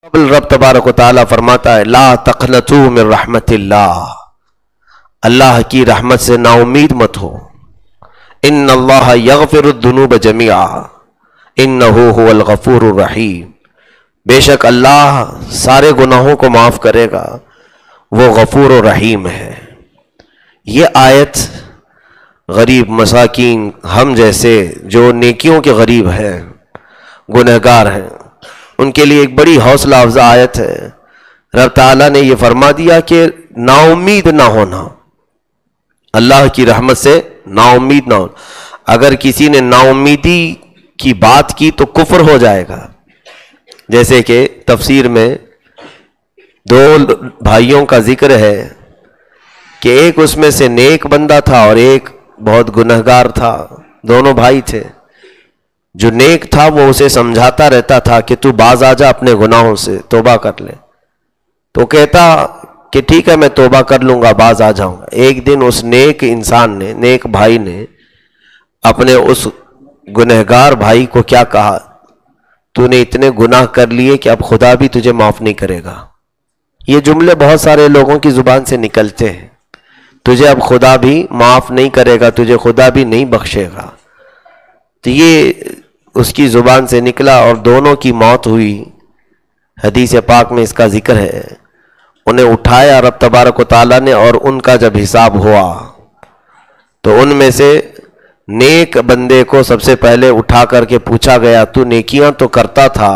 رب تبارک و تعالیٰ فرماتا ہے لا تقنطوا من رحمت اللہ، اللہ کی رحمت سے نا امید مت ہو. ان اللہ یغفر الذنوب جميعا انہ هو الغفور الرحیم، بے شک اللہ سارے گناہوں کو معاف کرے گا، وہ غفور و رحیم ہے. یہ آیت غریب مساکین ہم جیسے جو نیکیوں کے غریب ہیں، گنہگار ہیں، ان کے لیے ایک بڑی حوصلہ افزا آیت ہے. رب تعالیٰ نے یہ فرما دیا کہ نا امید نہ ہونا، اللہ کی رحمت سے نا امید نہ ہونا. اگر کسی نے نا امیدی کی بات کی تو کفر ہو جائے گا. جیسے کہ تفسیر میں دو بھائیوں کا ذکر ہے کہ ایک اس میں سے نیک بندہ تھا اور ایک بہت گنہگار تھا. دونوں بھائی تھے. جو نیک تھا وہ اسے سمجھاتا رہتا تھا کہ تو باز آ جا اپنے گناہوں سے، توبہ کر لے. تو کہتا کہ ٹھیک ہے میں توبہ کر لوں گا، باز آ جاؤں گا. ایک دن اس نیک انسان نے، نیک بھائی نے اپنے اس گنہگار بھائی کو کیا کہا، تو نے اتنے گناہ کر لیے کہ اب خدا بھی تجھے معاف نہیں کرے گا. یہ جملے بہت سارے لوگوں کی زبان سے نکلتے ہیں، تجھے اب خدا بھی معاف نہیں کرے گا، تجھے خدا بھی نہیں بخشے گا. تو یہ اس کی زبان سے نکلا اور دونوں کی موت ہوئی. حدیث پاک میں اس کا ذکر ہے. انہیں اٹھایا رب تبارک و تعالیٰ نے، اور ان کا جب حساب ہوا تو ان میں سے نیک بندے کو سب سے پہلے اٹھا کر کے پوچھا گیا تو نیکیاں تو کرتا تھا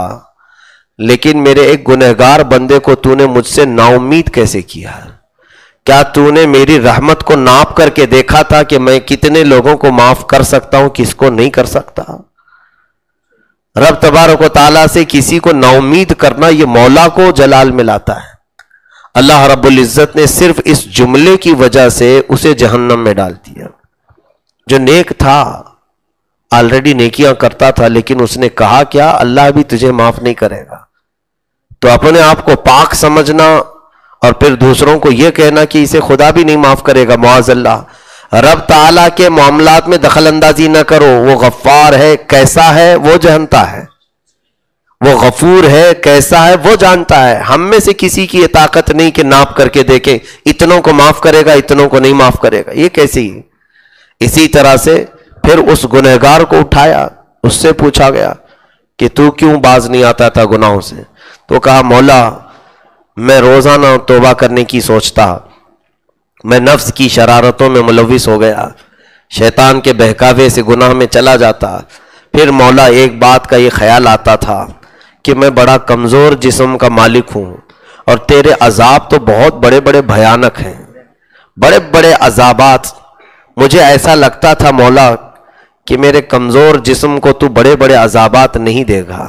لیکن میرے ایک گنہگار بندے کو تو نے مجھ سے نا امید کیسے کیا؟ کیا تو نے میری رحمت کو ناپ کر کے دیکھا تھا کہ میں کتنے لوگوں کو معاف کر سکتا ہوں، کس کو نہیں کر سکتا؟ رب تبارک و تعالیٰ سے کسی کو نا امید کرنا یہ مولا کو جلال میں لاتا ہے. اللہ رب العزت نے صرف اس جملے کی وجہ سے اسے جہنم میں ڈال دیا. جو نیک تھا، آلریڈی نیکیاں کرتا تھا، لیکن اس نے کہا کیا، اللہ بھی تجھے معاف نہیں کرے گا. تو اپنے آپ کو پاک سمجھنا اور پھر دوسروں کو یہ کہنا کہ اسے خدا بھی نہیں معاف کرے گا، معاذ اللہ. رب تعالیٰ کے معاملات میں دخل اندازی نہ کرو. وہ غفار ہے، کیسا ہے وہ جانتا ہے. وہ غفور ہے، کیسا ہے وہ جانتا ہے. ہم میں سے کسی کی یہ طاقت نہیں کہ ناپ کر کے دیکھیں اتنوں کو معاف کرے گا، اتنوں کو نہیں معاف کرے گا. یہ کیسی ہے؟ اسی طرح سے پھر اس گنہگار کو اٹھایا، اس سے پوچھا گیا کہ تو کیوں باز نہیں آتا تھا گناہوں سے؟ تو کہا مولا میں روزانہ توبہ کرنے کی سوچتا، میں نفس کی شرارتوں میں ملوث ہو گیا، شیطان کے بہکاوے سے گناہ میں چلا جاتا. پھر مولا ایک بات کا یہ خیال آتا تھا کہ میں بڑا کمزور جسم کا مالک ہوں اور تیرے عذاب تو بہت بڑے بڑے بھیانک ہیں، بڑے بڑے عذابات. مجھے ایسا لگتا تھا مولا کہ میرے کمزور جسم کو تو بڑے بڑے عذابات نہیں دے گا،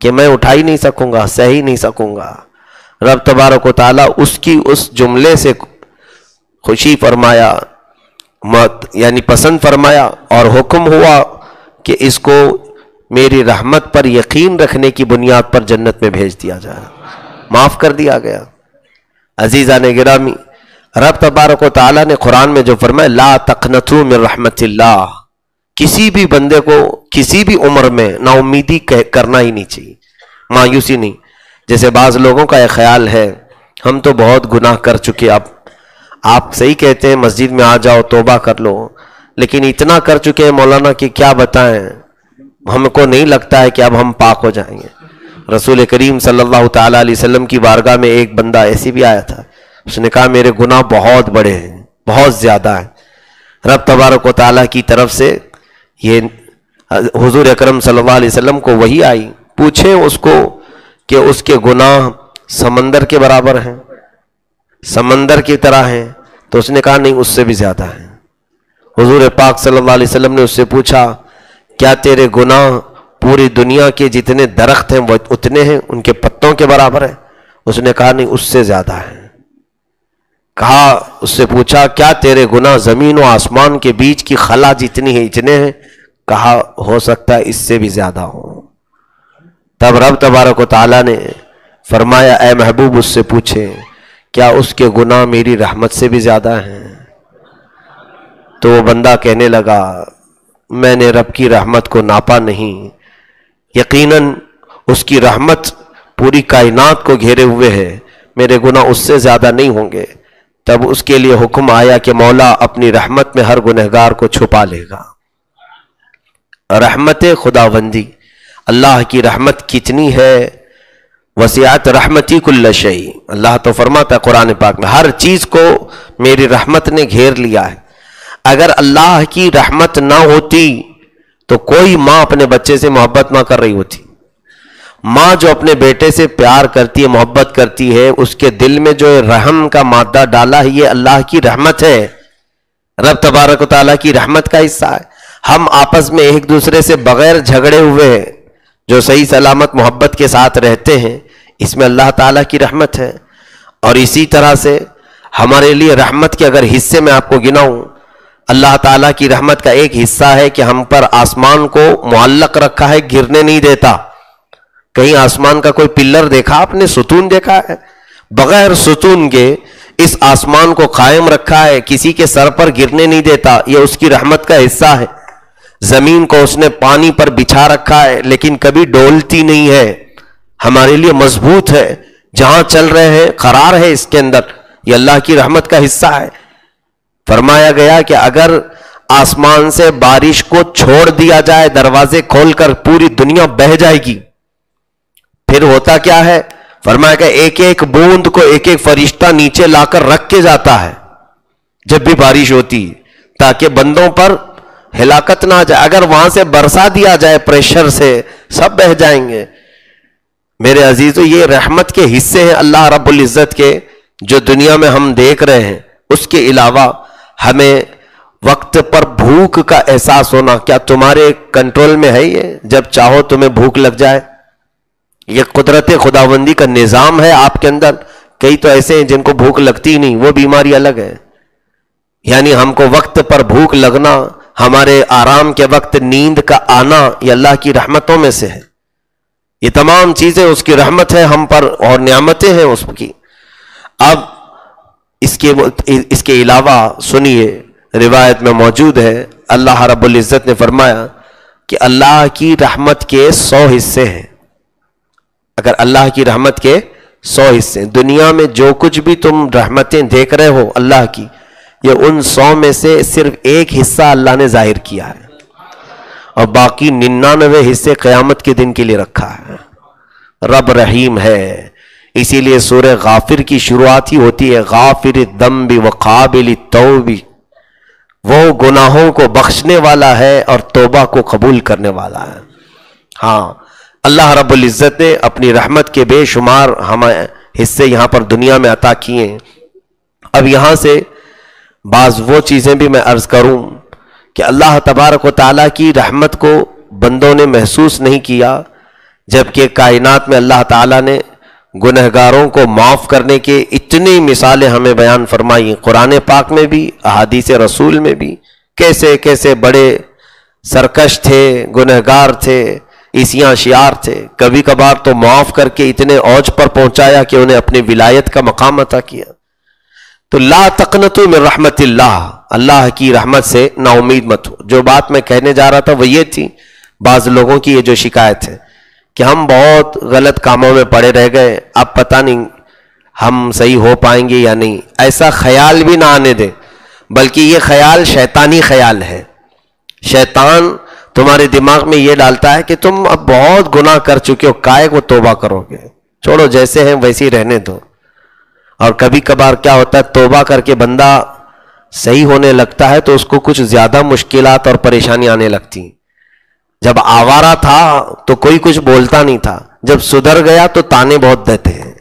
کہ میں اٹھا ہی نہیں سکوں گا، سہ ہی نہیں سکوں گا. رب تبارک و تعالیٰ اس کی اس جملے سے خوشی فرمایا، یعنی پسند فرمایا، اور حکم ہوا کہ اس کو میری رحمت پر یقین رکھنے کی بنیاد پر جنت میں بھیج دیا جائے. معاف کر دیا گیا. عزیزان گرامی، رب تبارک و تعالیٰ نے قرآن میں جو فرمایا لا تقنطوا من رحمت اللہ، کسی بھی بندے کو کسی بھی عمر میں نا امیدی کرنا ہی نہیں چاہیے، مایوسی نہیں. جیسے بعض لوگوں کا ایک خیال ہے ہم تو بہت گناہ کر چکے، اب آپ صحیح کہتے ہیں مسجد میں آ جاؤ توبہ کر لو، لیکن اتنا کر چکے ہیں مولانا کہ کیا بتائیں، ہم کو نہیں لگتا ہے کہ اب ہم پاک ہو جائیں گے. رسول کریم صلی اللہ تعالیٰ علیہ وسلم کی بارگاہ میں ایک بندہ ایسی بھی آیا تھا، اس نے کہا میرے گناہ بہت بڑے ہیں، بہت زیادہ ہیں. رب تبارک و تعالیٰ کی طرف سے یہ حضور اکرم صلی اللہ علیہ وسلم کو وحی آئی، پوچھیں اس کو کہ اس کے گناہ سمندر کے برابر ہیں، سمندر کی طرح ہیں؟ تو اس نے کہا نہیں، اس سے بھی زیادہ ہیں. حضور پاک صلی اللہ علیہ وسلم نے اس سے پوچھا کیا تیرے گناہ پوری دنیا کے جتنے درخت ہیں وہ اتنے ہیں، ان کے پتوں کے برابر ہیں؟ اس نے کہا نہیں، اس سے زیادہ ہیں. کہا اس سے پوچھا کیا تیرے گناہ زمین و آسمان کے بیچ کی خلا جتنی ہے اتنے ہیں؟ کہا ہو سکتا ہے اس سے بھی زیادہ ہوں. تب رب تبارک و تعالیٰ نے فرمایا اے محبوب اس سے پوچھے کیا اس کے گناہ میری رحمت سے بھی زیادہ ہیں؟ تو وہ بندہ کہنے لگا میں نے رب کی رحمت کو ناپا نہیں، یقیناً اس کی رحمت پوری کائنات کو گھیرے ہوئے ہے، میرے گناہ اس سے زیادہ نہیں ہوں گے، تب اس کے لیے حکم آیا کہ مولا اپنی رحمت میں ہر گنہگار کو چھپا لے گا۔ رحمت خداوندی، اللہ کی رحمت کتنی ہے، وسعت رحمتی کل شیء، اللہ تو فرماتا ہے قرآن پاک میں ہر چیز کو میری رحمت نے گھیر لیا ہے۔ اگر اللہ کی رحمت نہ ہوتی تو کوئی ماں اپنے بچے سے محبت نہ کر رہی ہوتی۔ ماں جو اپنے بیٹے سے پیار کرتی ہے، محبت کرتی ہے، اس کے دل میں جو رحم کا مادہ ڈالا ہے، یہ اللہ کی رحمت ہے، رب تبارک و تعالیٰ کی رحمت کا حصہ ہے۔ ہم آپس میں ایک دوسرے سے بغیر جھگڑے ہوئے جو صحیح سلامت محبت کے ساتھ رہتے ہیں، اس میں اللہ تعالیٰ کی رحمت ہے۔ اور اسی طرح سے ہمارے لیے رحمت کے اگر حصے میں آپ کو گناؤں، اللہ تعالیٰ کی رحمت کا ایک حصہ ہے کہ ہم پر آسمان کو معلق رکھا ہے، گرنے نہیں دیتا۔ کہیں آسمان کا کوئی پلر دیکھا آپ نے، ستون دیکھا ہے؟ بغیر ستون کے اس آسمان کو قائم رکھا ہے، کسی کے سر پر گرنے نہیں دیتا، یہ اس کی رحمت کا حصہ ہے۔ زمین کو اس نے پانی پر بچھا رکھا ہے لیکن کبھی ڈولتی نہیں ہے، ہمارے لیے مضبوط ہے، جہاں چل رہے ہیں قرار ہے اس کے اندر، یہ اللہ کی رحمت کا حصہ ہے۔ فرمایا گیا کہ اگر آسمان سے بارش کو چھوڑ دیا جائے، دروازے کھول کر، پوری دنیا بہہ جائے گی۔ پھر ہوتا کیا ہے؟ فرمایا کہ ایک ایک بوند کو ایک ایک فرشتہ نیچے لا کر رکھ کے جاتا ہے جب بھی بارش ہوتی، تاکہ بندوں پر ہلاکت نہ آ جائے۔ اگر وہاں سے برسا دیا جائے پریشر سے، سب بہہ جائیں گے۔ میرے عزیزو، یہ رحمت کے حصے ہیں اللہ رب العزت کے، جو دنیا میں ہم دیکھ رہے ہیں۔ اس کے علاوہ ہمیں وقت پر بھوک کا احساس ہونا، کیا تمہارے کنٹرول میں ہے یہ؟ جب چاہو تمہیں بھوک لگ جائے، یہ قدرت خداوندی کا نظام ہے آپ کے اندر۔ کئی تو ایسے ہیں جن کو بھوک لگتی نہیں، وہ بیماری الگ ہے۔ یعنی ہم کو وقت پر بھوک لگنا، ہمارے آرام کے وقت نیند کا آنا، یہ اللہ کی رحمتوں میں سے ہے۔ یہ تمام چیزیں اس کی رحمت ہے ہم پر، اور نعمتیں ہیں اس کی۔ اب اس کے علاوہ سنیے، روایت میں موجود ہے، اللہ رب العزت نے فرمایا کہ اللہ کی رحمت کے 100 حصے ہیں۔ اگر اللہ کی رحمت کے 100 حصے، دنیا میں جو کچھ بھی تم رحمتیں دیکھ رہے ہو اللہ کی، یہ ان 100 میں سے صرف ایک حصہ اللہ نے ظاہر کیا ہے، اور باقی 99 حصے قیامت کے دن کے لیے رکھا ہے۔ رب رحیم ہے، اسی لیے سورہ غافر کی شروعات ہی ہوتی ہے غافر الذنب وقابل التوب، وہ گناہوں کو بخشنے والا ہے اور توبہ کو قبول کرنے والا ہے۔ ہاں، اللہ رب العزت نے اپنی رحمت کے بے شمار ہمیں حصے یہاں پر دنیا میں عطا کیے ہیں۔ اب یہاں سے بعض وہ چیزیں بھی میں عرض کروں کہ اللہ تبارک و تعالیٰ کی رحمت کو بندوں نے محسوس نہیں کیا، جبکہ کائنات میں اللہ تعالیٰ نے گنہگاروں کو معاف کرنے کے اتنی مثالیں ہمیں بیان فرمائی، قرآن پاک میں بھی، احادیث رسول میں بھی، کیسے کیسے بڑے سرکش تھے، گنہگار تھے، عیسیاں شیار تھے، کبھی کبھار تو معاف کر کے اتنے اوج پر پہنچایا کہ انہیں اپنی ولایت کا مقام عطا کیا۔ تو لا تقنطوا من رحمت اللہ، اللہ کی رحمت سے نا امید مت ہو۔ جو بات میں کہنے جا رہا تھا وہ یہ تھی، بعض لوگوں کی یہ جو شکایت ہے کہ ہم بہت غلط کاموں میں پڑے رہ گئے، اب پتہ نہیں ہم صحیح ہو پائیں گے یا نہیں۔ ایسا خیال بھی نہ آنے دیں، بلکہ یہ خیال شیطانی خیال ہے۔ شیطان تمہارے دماغ میں یہ ڈالتا ہے کہ تم اب بہت گناہ کر چکے ہو، کائے کو توبہ کرو گے، چھوڑو جیسے ہیں ویسے ہی رہنے دو۔ اور کبھی کبھار کیا ہوتا ہے، توبہ کر کے بندہ صحیح ہونے لگتا ہے تو اس کو کچھ زیادہ مشکلات اور پریشانی آنے لگتی ہیں۔ جب آوارہ تھا تو کوئی کچھ بولتا نہیں تھا، جب سدھر گیا تو تانے بہت دیتے ہیں،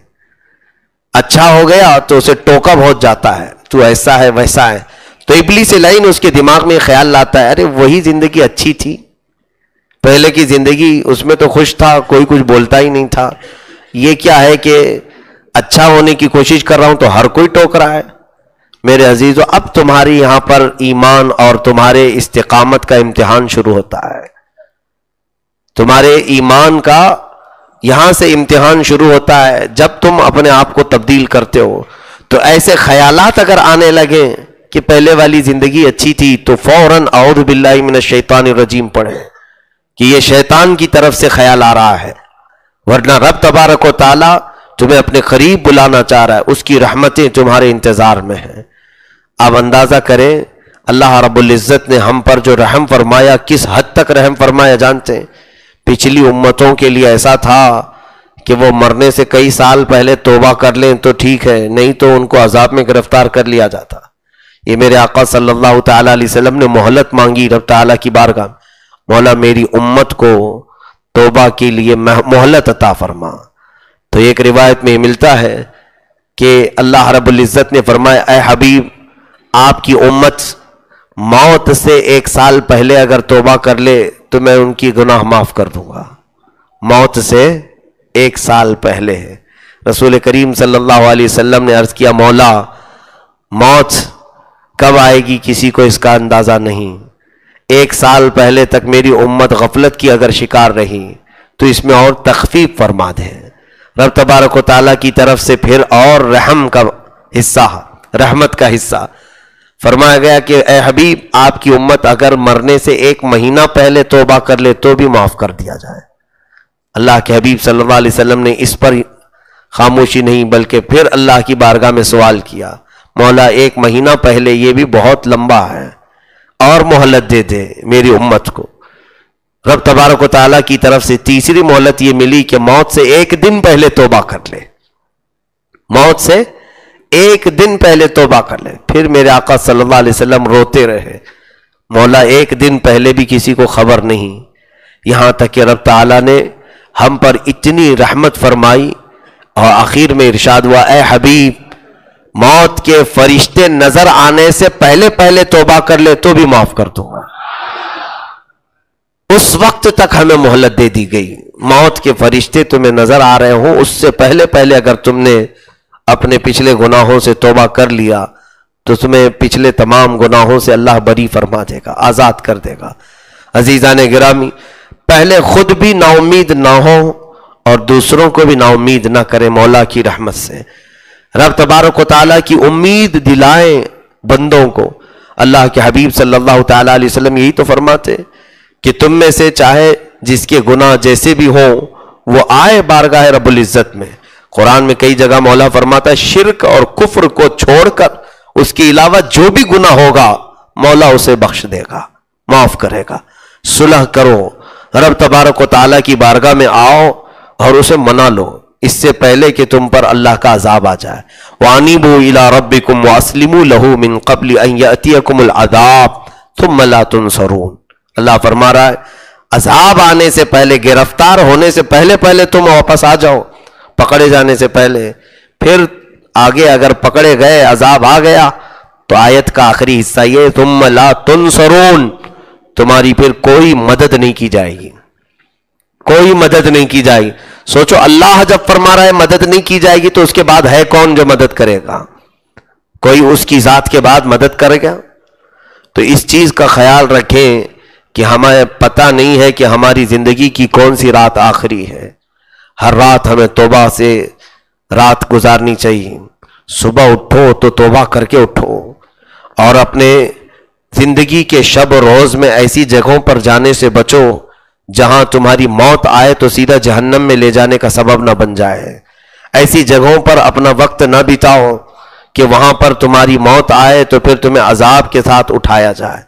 اچھا ہو گیا تو اسے ٹوکا بہت جاتا ہے، تو ایسا ہے ویسا ہے۔ تو ابلیس لعین اس کے دماغ میں خیال لاتا ہے، ارے وہی زندگی اچھی تھی، پہلے کی زندگی، اس میں تو خوش تھا، کوئی کچھ بولتا ہی نہیں تھا۔ یہ کیا ہے کہ اچھا ہونے کی کوشش کر رہا ہوں تو ہر کوئی ٹوک رہا ہے۔ میرے عزیزو، اب تمہاری یہاں پر ایمان اور تمہارے استقامت کا امتحان شروع ہوتا ہے، تمہارے ایمان کا یہاں سے امتحان شروع ہوتا ہے۔ جب تم اپنے آپ کو تبدیل کرتے ہو تو ایسے خیالات اگر آنے لگیں کہ پہلے والی زندگی اچھی تھی، تو فوراً اعوذ باللہ من الشیطان الرجیم پڑھیں کہ یہ شیطان کی طرف سے خیال آ رہا ہے۔ ورنہ رب تبارک و تعالی تمہیں اپنے قریب بلانا چاہ رہا ہے، اس کی رحمتیں تمہارے انتظار میں ہیں۔ آپ اندازہ کریں اللہ رب العزت نے ہم پر جو رحم فرمایا، کس حد تک رحم فرمایا جانتے ہیں؟ پچھلی امتوں کے لیے ایسا تھا کہ وہ مرنے سے کئی سال پہلے توبہ کر لیں تو ٹھیک ہے، نہیں تو ان کو عذاب میں گرفتار کر لیا جاتا۔ یہ میرے آقا صلی اللہ تعالیٰ علیہ وسلم نے مہلت مانگی رب تعالیٰ کی بارگاہ، مولا میری امت کو توبہ کے لیے مہلت عطا فرما۔ تو ایک روایت میں ملتا ہے کہ اللہ رب العزت نے فرمایا اے حبیب، آپ کی امت موت سے 1 سال پہلے اگر توبہ کر لے تو میں ان کی گناہ معاف کر دوں گا۔ موت سے 1 سال پہلے رسول کریم صلی اللہ علیہ وسلم نے عرض کیا مولا موت کب آئے گی کسی کو اس کا اندازہ نہیں، 1 سال پہلے تک میری امت غفلت کی اگر شکار رہی تو اس میں اور تخفیف فرما دیں۔ رب تبارک و تعالیٰ کی طرف سے پھر اور رحم کا حصہ، رحمت کا حصہ فرمایا گیا کہ اے حبیب آپ کی امت اگر مرنے سے 1 مہینہ پہلے توبہ کر لے تو بھی معاف کر دیا جائے۔ اللہ کے حبیب صلی اللہ علیہ وسلم نے اس پر خاموشی نہیں بلکہ پھر اللہ کی بارگاہ میں سوال کیا مولا 1 مہینہ پہلے یہ بھی بہت لمبا ہے، اور مہلت دے دے میری امت کو۔ رب تبارک و تعالیٰ کی طرف سے تیسری مہلت یہ ملی کہ موت سے 1 دن پہلے توبہ کر لے، موت سے 1 دن پہلے توبہ کر لے۔ پھر میرے آقا صلی اللہ علیہ وسلم روتے رہے مولا 1 دن پہلے بھی کسی کو خبر نہیں، یہاں تک کہ رب تعالیٰ نے ہم پر اتنی رحمت فرمائی اور آخر میں ارشاد ہوا اے حبیب موت کے فرشتے نظر آنے سے پہلے پہلے توبہ کر لے تو بھی معاف کر دوں گا۔ اس وقت تک ہمیں مہلت دے دی گئی، موت کے فرشتے تمہیں نظر آ رہے ہوں اس سے پہلے پہلے اگر تم نے اپنے پچھلے گناہوں سے توبہ کر لیا تو تمہیں پچھلے تمام گناہوں سے اللہ بری فرما دے گا، آزاد کر دے گا۔ عزیزان گرامی، پہلے خود بھی نا امید نہ ہو اور دوسروں کو بھی نا امید نہ کرے مولا کی رحمت سے۔ رب تبارک و تعالیٰ کی امید دلائیں بندوں کو۔ اللہ کے حبیب صلی اللہ تعالیٰ علیہ وسلم یہی تو فرماتے کہ تم میں سے چاہے جس کے گناہ جیسے بھی ہوں وہ آئے بارگاہ رب العزت میں۔ قرآن میں کئی جگہ مولا فرماتا ہے شرک اور کفر کو چھوڑ کر اس کے علاوہ جو بھی گناہ ہوگا مولا اسے بخش دے گا، معاف کرے گا۔ صلح کرو، رب تبارک و تعالیٰ کی بارگاہ میں آؤ اور اسے منا لو اس سے پہلے کہ تم پر اللہ کا عذاب آ جائے۔ وَأَنِيبُوا إِلَىٰ رَبِّكُمْ وَأَسْلِمُوا لَهُ مِن قَبْلِ أَن يَأْتِيَكُمُ الْعَذَابُ ثُمَّ لَا تُنصَرُونَ۔ اللہ فرما رہا ہے عذاب آنے سے پہلے، گرفتار ہونے سے پہلے پہلے تم واپس آ جاؤ، پکڑے جانے سے پہلے۔ پھر آگے اگر پکڑے گئے عذاب آ گیا تو آیت کا آخری حصہ یہ ثُمَّ لَا تُنصَرُونَ، تمہاری پھر کوئی مدد نہیں کی جائے گی، کوئی مدد نہیں کی جائے گی۔ سوچو اللہ جب فرما رہا ہے مدد نہیں کی جائے گی تو اس کے بعد ہے کون جو مدد کرے گا؟ کوئی اس کی ذات کے بعد مدد کرے گا؟ تو اس چیز کا خیال رکھیں کہ ہمیں پتہ نہیں ہے کہ ہماری زندگی کی کون سی رات آخری ہے۔ ہر رات ہمیں توبہ سے رات گزارنی چاہیے۔ صبح اٹھو تو توبہ کر کے اٹھو، اور اپنے زندگی کے شب و روز میں ایسی جگہوں پر جانے سے بچو جہاں تمہاری موت آئے تو سیدھا جہنم میں لے جانے کا سبب نہ بن جائے۔ ایسی جگہوں پر اپنا وقت نہ بتاؤ کہ وہاں پر تمہاری موت آئے تو پھر تمہیں عذاب کے ساتھ اٹھایا جائے۔